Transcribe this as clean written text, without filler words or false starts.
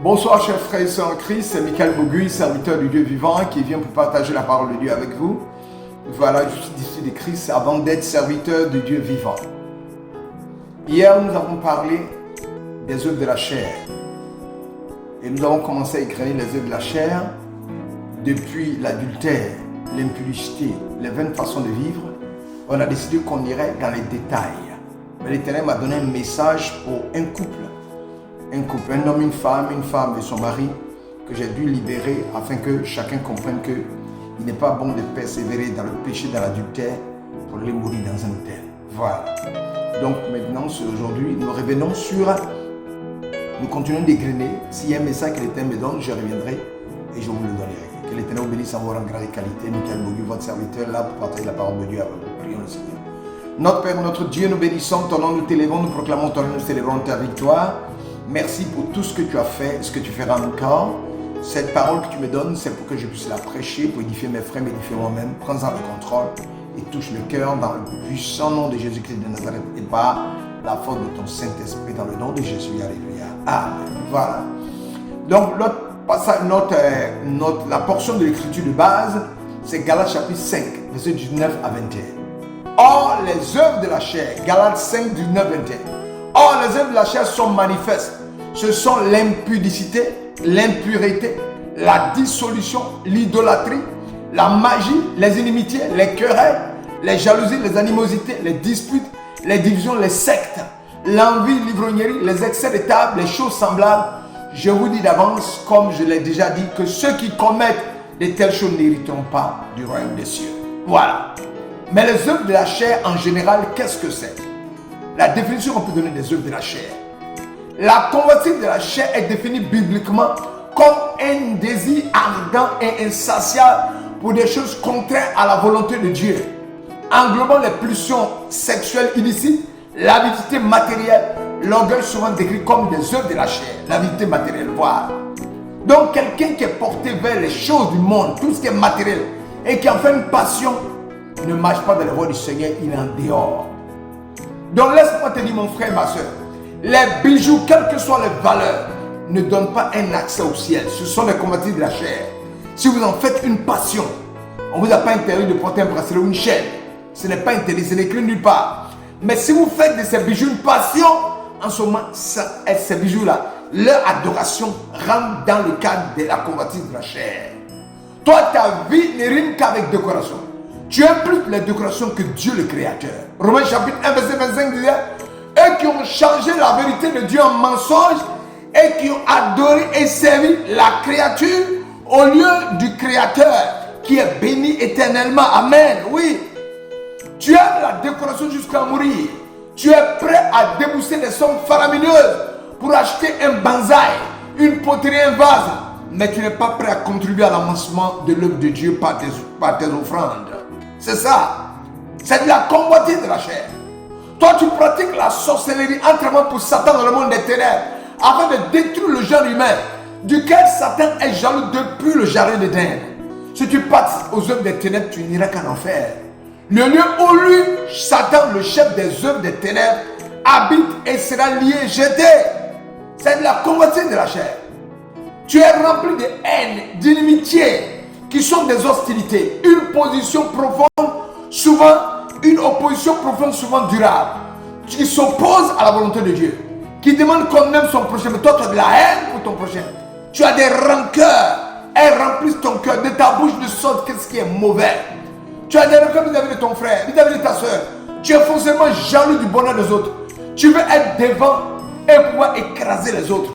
Bonsoir chers frères et sœurs en Christ, c'est Michael Boguy, serviteur du Dieu vivant qui vient pour partager la parole de Dieu avec vous. Voilà, je suis disciple de Christ avant d'être serviteur du Dieu vivant. Hier, nous avons parlé des œuvres de la chair. Et nous avons commencé à égrener les œuvres de la chair depuis l'adultère, l'impudicité, les 20 façons de vivre. On a décidé qu'on irait dans les détails. Mais l'Éternel m'a donné un message pour un couple, un homme, une femme et son mari, que j'ai dû libérer afin que chacun comprenne qu'il n'est pas bon de persévérer dans le péché, dans l'adultère, pour aller mourir dans un hôtel. Voilà. Donc maintenant, aujourd'hui, nous revenons sur... Nous continuons d'égrener. S'il y a un message que l'Éternel me donne, je reviendrai et je vous le donnerai. Que l'Éternel vous bénisse en vous rendre grâce et qualité. Michael Boguy, votre serviteur, là pour partager la parole de Dieu avec vous. Prions le Seigneur. Notre Père, notre Dieu, nous bénissons ton nom, nous t'élèvons, nous proclamons ton nom, nous célébrons ta victoire. Merci pour tout ce que tu as fait, ce que tu feras encore. Cette parole que tu me donnes, c'est pour que je puisse la prêcher, pour édifier mes frères, m'édifier moi-même. Prends-en le contrôle et touche le cœur dans le puissant nom de Jésus-Christ de Nazareth et par la force de ton Saint-Esprit dans le nom de Jésus. Alléluia. Amen. Voilà. Donc, la portion de l'écriture de base, c'est Galates chapitre 5, versets 19 à 21. Or, les œuvres de la chair, Galates 5, 19, 21. Or, les œuvres de la chair sont manifestes. Ce sont l'impudicité, l'impureté, la dissolution, l'idolâtrie, la magie, les inimitiés, les querelles, les jalousies, les animosités, les disputes, les divisions, les sectes, l'envie, l'ivrognerie, les excès de table, les choses semblables. Je vous dis d'avance, comme je l'ai déjà dit, que ceux qui commettent de telles choses n'hériteront pas du royaume des cieux. Voilà. Mais les œuvres de la chair en général, qu'est-ce que c'est? La définition qu'on peut donner des œuvres de la chair. La convoitise de la chair est définie bibliquement comme un désir ardent et insatiable pour des choses contraires à la volonté de Dieu, englobant les pulsions sexuelles illicites, l'avidité matérielle, l'orgueil souvent décrit comme des œuvres de la chair, l'avidité matérielle, voilà. Donc quelqu'un qui est porté vers les choses du monde, tout ce qui est matériel, et qui en fait une passion, ne marche pas dans la voie du Seigneur, il est en dehors. Donc laisse-moi te dire mon frère, ma soeur, les bijoux, quelles que soient les valeurs, ne donnent pas un accès au ciel. Ce sont des convoitises de la chair. Si vous en faites une passion, on ne vous a pas interdit de porter un bracelet ou une chaîne. Ce n'est pas interdit, ce n'est écrit nulle part. Mais si vous faites de ces bijoux une passion, en ce moment, ces bijoux-là, leur adoration rentre dans le cadre de la convoitise de la chair. Toi, ta vie ne rime qu'avec décoration. Tu aimes plus les décorations que Dieu le Créateur. Romains chapitre 1, verset 25 disait, eux qui ont changé la vérité de Dieu en mensonge et qui ont adoré et servi la créature au lieu du Créateur qui est béni éternellement. Amen. Oui. Tu aimes la décoration jusqu'à mourir. Tu es prêt à débourser des sommes faramineuses pour acheter un bonsaï, une poterie, un vase. Mais tu n'es pas prêt à contribuer à l'avancement de l'œuvre de Dieu par tes offrandes. C'est ça. C'est de la convoitise de la chair. Toi, tu pratiques la sorcellerie entièrement pour Satan dans le monde des ténèbres, afin de détruire le genre humain, duquel Satan est jaloux depuis le jardin d'Éden. Si tu participes aux œuvres des ténèbres, tu n'iras qu'en enfer. Le lieu où lui, Satan, le chef des œuvres des ténèbres, habite et sera lié, jeté. C'est de la convoitise de la chair. Tu es rempli de haine, d'inimitié, qui sont des hostilités, une position profonde, souvent une opposition profonde, souvent durable, qui s'oppose à la volonté de Dieu, qui demande qu'on aime son prochain. Mais toi, tu as de la haine pour ton prochain. Tu as des rancœurs. Elles remplissent ton cœur. De ta bouche de sorte qu'est-ce qui est mauvais. Tu as des rancœurs vis-à-vis de ton frère, vis-à-vis de ta soeur. Tu es forcément jaloux du bonheur des autres. Tu veux être devant et pouvoir écraser les autres.